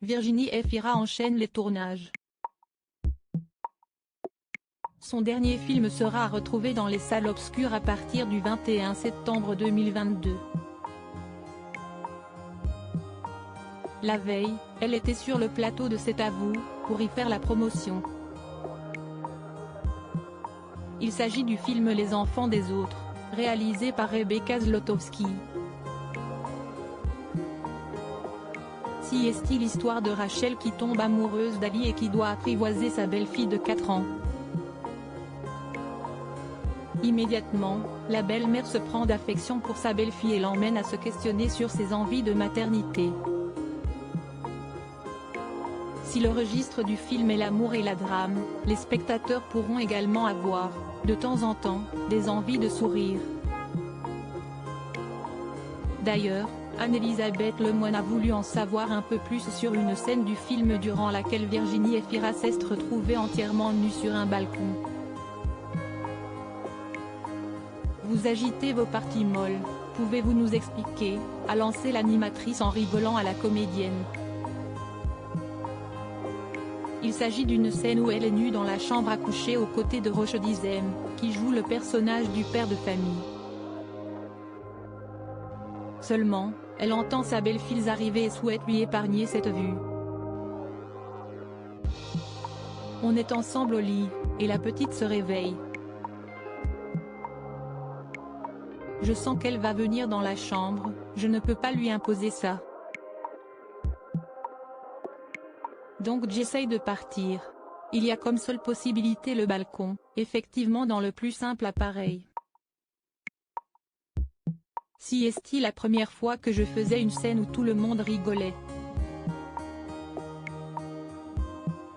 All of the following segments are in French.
Virginie Efira enchaîne les tournages. Son dernier film sera à retrouver dans les salles obscures à partir du 21 septembre 2022. La veille, elle était sur le plateau de C'est à vous, pour y faire la promotion. Il s'agit du film Les enfants des autres, réalisé par Rebecca Zlotowski. Si est-il l'histoire de Rachel qui tombe amoureuse d'Ali et qui doit apprivoiser sa belle-fille de 4 ans. Immédiatement, la belle-mère se prend d'affection pour sa belle-fille et l'emmène à se questionner sur ses envies de maternité. Si le registre du film est l'amour et la drame, les spectateurs pourront également avoir, de temps en temps, des envies de sourire. D'ailleurs, Anne-Elisabeth Lemoine a voulu en savoir un peu plus sur une scène du film durant laquelle Virginie Efira s'est retrouvée entièrement nue sur un balcon. Vous agitez vos parties molles, pouvez-vous nous expliquer, a lancé l'animatrice en rigolant à la comédienne. Il s'agit d'une scène où elle est nue dans la chambre à coucher aux côtés de Roche Dizem, qui joue le personnage du père de famille. Seulement, elle entend sa belle-fille arriver et souhaite lui épargner cette vue. On est ensemble au lit, et la petite se réveille. Je sens qu'elle va venir dans la chambre, je ne peux pas lui imposer ça. Donc j'essaye de partir. Il y a comme seule possibilité le balcon, effectivement dans le plus simple appareil. Si est-il la première fois que je faisais une scène où tout le monde rigolait.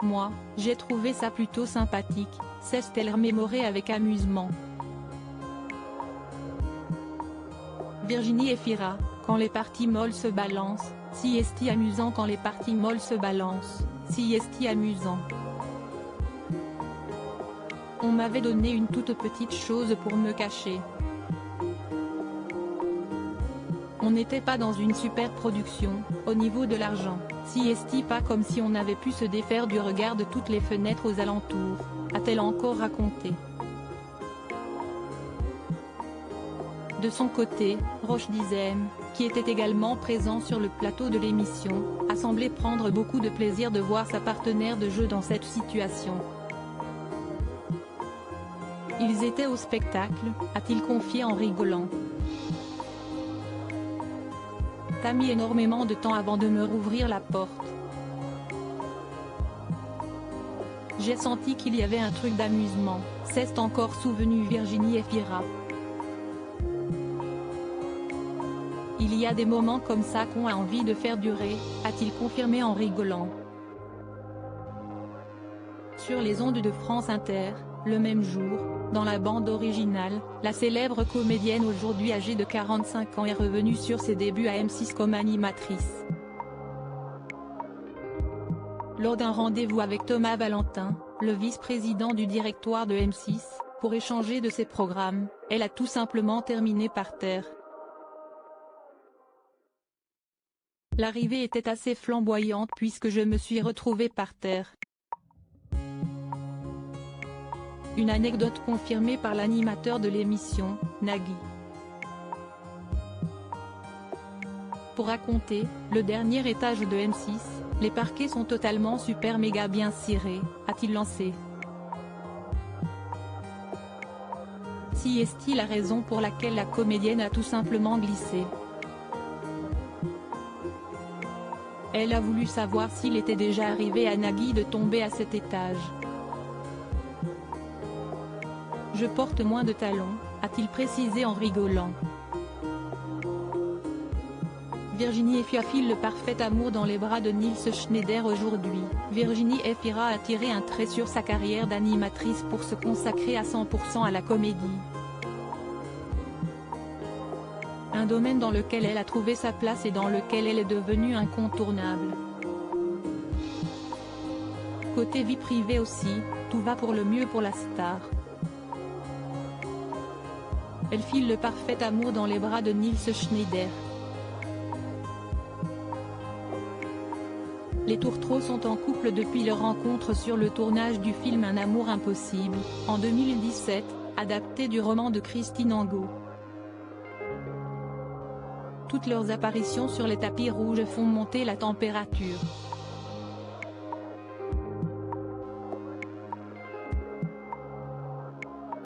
Moi, j'ai trouvé ça plutôt sympathique, s'est-elle remémorée avec amusement. Virginie Efira, quand les parties molles se balancent, si est-il amusant quand les parties molles se balancent, si est-il amusant. On m'avait donné une toute petite chose pour me cacher. On n'était pas dans une super production, au niveau de l'argent, si est-il pas comme si on avait pu se défaire du regard de toutes les fenêtres aux alentours, a-t-elle encore raconté. De son côté, Roche Dizem, qui était également présent sur le plateau de l'émission, a semblé prendre beaucoup de plaisir de voir sa partenaire de jeu dans cette situation. Ils étaient au spectacle, a-t-il confié en rigolant. T'as mis énormément de temps avant de me rouvrir la porte. J'ai senti qu'il y avait un truc d'amusement, s'est encore souvenu Virginie Efira. Il y a des moments comme ça qu'on a envie de faire durer, a-t-il confirmé en rigolant. Sur les ondes de France Inter, le même jour, dans la bande originale, la célèbre comédienne aujourd'hui âgée de 45 ans est revenue sur ses débuts à M6 comme animatrice. Lors d'un rendez-vous avec Thomas Valentin, le vice-président du directoire de M6, pour échanger de ses programmes, elle a tout simplement terminé par terre. L'arrivée était assez flamboyante puisque je me suis retrouvée par terre. Une anecdote confirmée par l'animateur de l'émission, Nagui. Pour raconter, le dernier étage de M6, les parquets sont totalement super méga bien cirés, a-t-il lancé. Si est-il la raison pour laquelle la comédienne a tout simplement glissé. Elle a voulu savoir s'il était déjà arrivé à Nagui de tomber à cet étage. Je porte moins de talons, a-t-il précisé en rigolant. Virginie Efira file le parfait amour dans les bras de Nils Schneider aujourd'hui. Virginie Efira a tiré un trait sur sa carrière d'animatrice pour se consacrer à 100% à la comédie. Un domaine dans lequel elle a trouvé sa place et dans lequel elle est devenue incontournable. Côté vie privée aussi, tout va pour le mieux pour la star. Elle file le parfait amour dans les bras de Nils Schneider. Les tourtereaux sont en couple depuis leur rencontre sur le tournage du film Un amour impossible, en 2017, adapté du roman de Christine Angot. Toutes leurs apparitions sur les tapis rouges font monter la température.